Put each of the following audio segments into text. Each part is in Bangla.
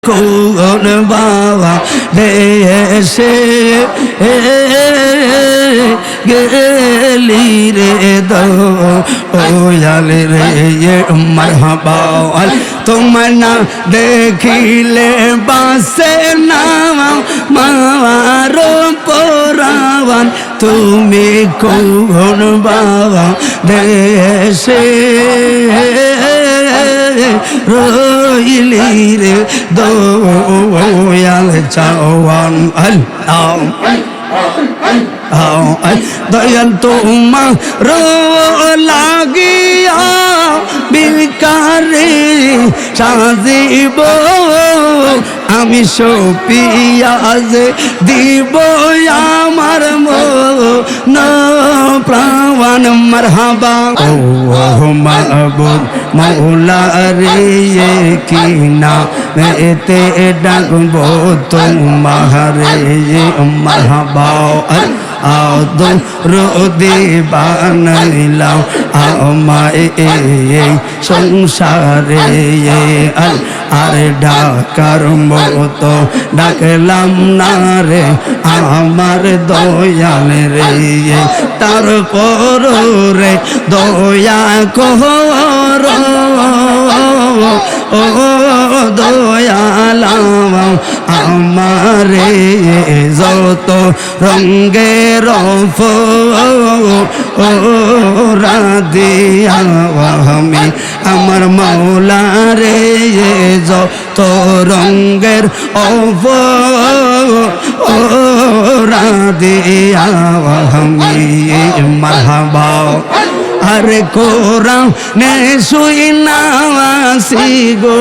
কোন বাবা দেশে গেলি রে দয়াল রে মারহাবা তোমার না দেখিলে বাসে না মার পরাবান তুমি কোন বাবা দেশে রইলি রে দয়াল চাওয়ান দয়াল তোমার লাগিয়া বিকারে সাজিব আমি সপিয়াজ দিব আমার মন প্রাণ মারহাবা ও মাহবুব মৌলা রে কিনা এতে ডাকবো তোমারে মারহাবা আদম রোদে বানাইলাম আমায় সংসারে আর ডাকার মতো ডাকলাম না রে আমার দয়াল রে তারপর রে দয়া কর ও দয়াল আমারে যত রঙ্গের রাধিয়া আমি আমার মাওলা রে যত রঙ্গের রাধিয়া আমি মারহাবা আরে কোরআনে শুইনাসি গো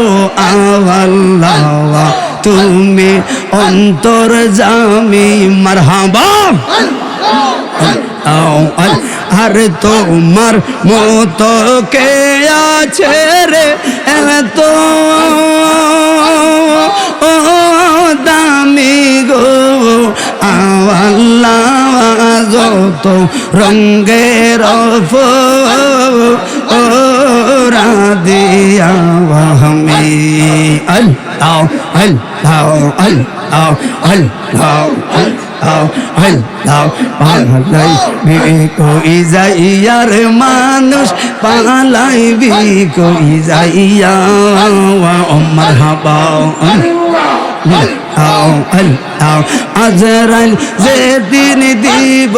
আল্লাহ তুমি অন্তর জামি মারহাবা আরে তোমার মতো কে আছে রে এত দামি গো আল্লাহ যত রঙ্গের রাধিয়া আমি আল্লাহ আল্লাহ আল্লাহ আল্লাহ পালাই কই যাইয়ার মানুষ পালাই কই যাইয়া মারহাবা আজরাইল যেদিন দিব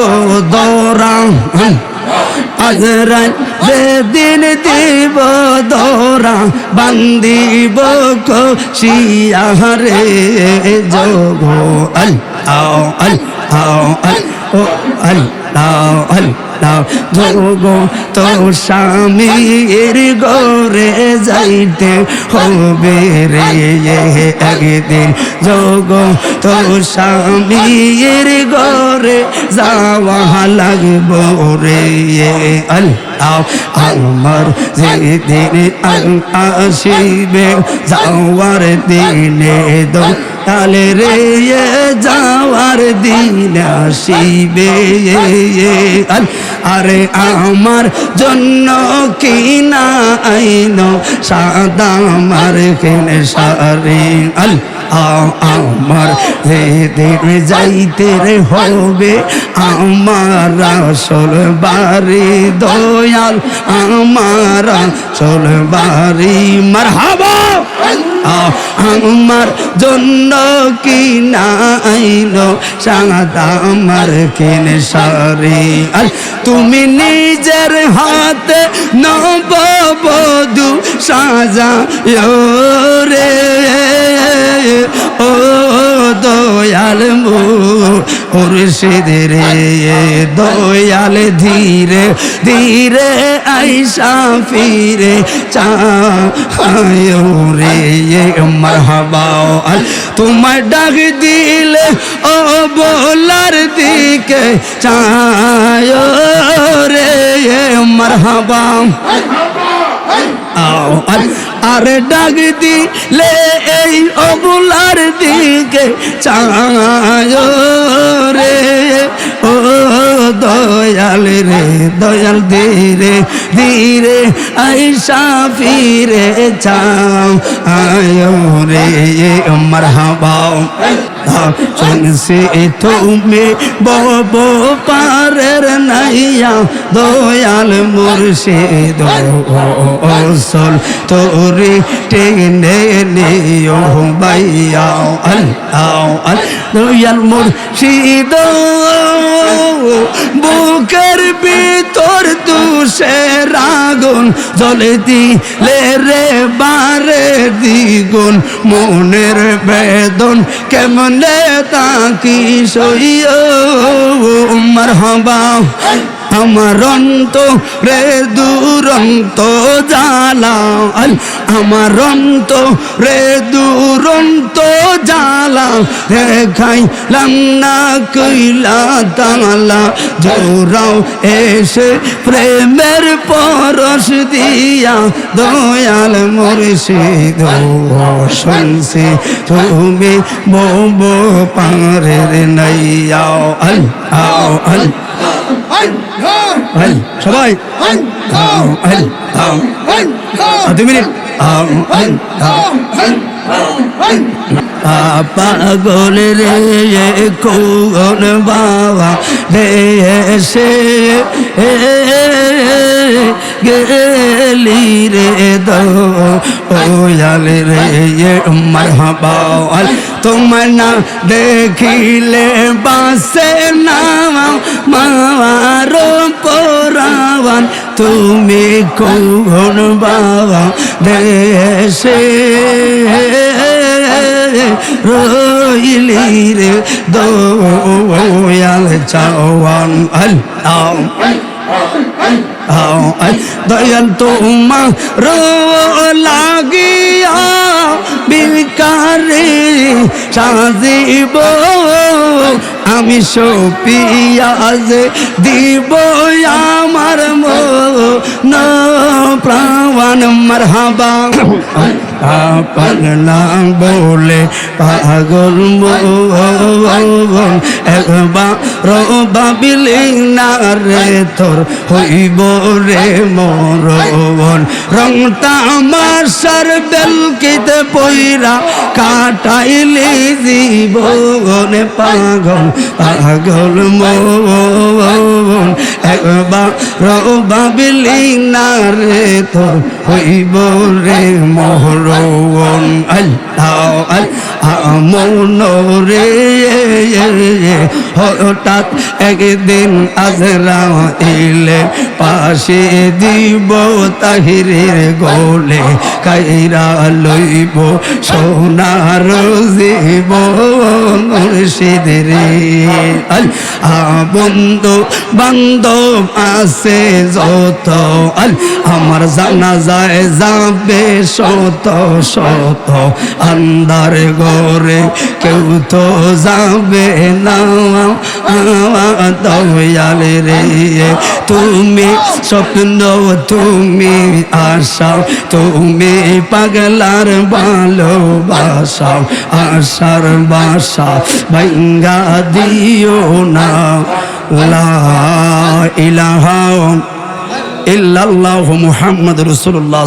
দরা আজরাইল যেদিন দিব দরা বান্দিব কশিয়ারে যোগ যোগ তো স্বামীর গরে যাইতে হবে রে একদিন যোগ তো স্বামীর গরে যাওয়া লাগব রে আমার যেদিন আসিবে যাওয়ার দিনে দোতালে রে যাওয়ার দিন আসিবে আরে আমার জন্য কিনা আইন সাদা আমার কেনে সারে আমার যেদিন যাইতে হবে আমার আসল বাড়ি দয়াল আমার আসল বাড়ি মারহাবা আমার জন্য কিনা আইন সাদা আমার কেনে সারে তুমি নিজের হাতে নববধূ সাজা রে ও দয়াল মুর্শিদ রে দয়াল ধীরে ধীরে আইসা ফিরে চায় রে মারহাবা তোমার ডাক দিলে ও বলার দিকে চায় রে মারহাবা আরে ডাক দিলে এই অবলার দিকে চায় রে ও দয়াল রে দয়াল ধীরে ধীরে আইসা ফিরে যাও আয়ো রে মারহাবা শুনছি তুমি বব পারের নাইয়া দয়াল মুর্শিদ ওসল তোরে টেনে নিও বাইয়া আল্লাহ দয়াল মুর্শিদ বুকের ভিতর তুষের আগুন জ্বলে দিলে রে বারে দ্বিগুণ মনের বেদন কেমনে তাকি সইও মারহাবা আমার অন্তরে দুরন্ত জ্বালা আমার অন্তরে দুরন্ত জ্বালা দেখাইলাম না কইলা তালা জোরাও এসে প্রেমের পরশ দিয়া দয়াল মুর্শিদ শুনছি তুমি বব পারের নাইয়া সবাই 2 মিনিট পাগল রে কোন বাবা দেশে গেলি রে দয়াল রে মারহাবা তোমার না দেখিলে বাসে না মার পরাবান তুমি কোন বাবা দেশে রইলি রে দয়াল চাওয়ান দয়াল তোমার লাগিয়া বিকারে সাজিব আমি সপিয়াজ দিব আমার মন প্রাণ মারহাবা পাগলা বলে পাগল একবার ভাবিলি না রে তোর হইব রে মরণ রংটা আমার সার বেলকিতে পইরা কাটাইলি জীবনে পাগল পাগল মন একবার ভাবিলি না রে তোর হইব রে মরণ আল্লাহ মন রে হঠাৎ একদিন আজরাইলে পাশে দিব তাহিরের গোলে কাইরা লইব সোনার জীবন মুর্শিদ রে বন্ধু বান্ধব আছে যত আমার জানা যায় যাবে শত শত আন্দার ঘরে কেউ তো যাবে না দয়াল রে তুমি স্বপ্ন তুমি আশা তুমি পাগলার ভালোবাসা আশার বাসা ভাঙ্গা দিও না লা ইলাহা ইল্লাল্লাহু মুহাম্মাদুর রাসূলুল্লাহ।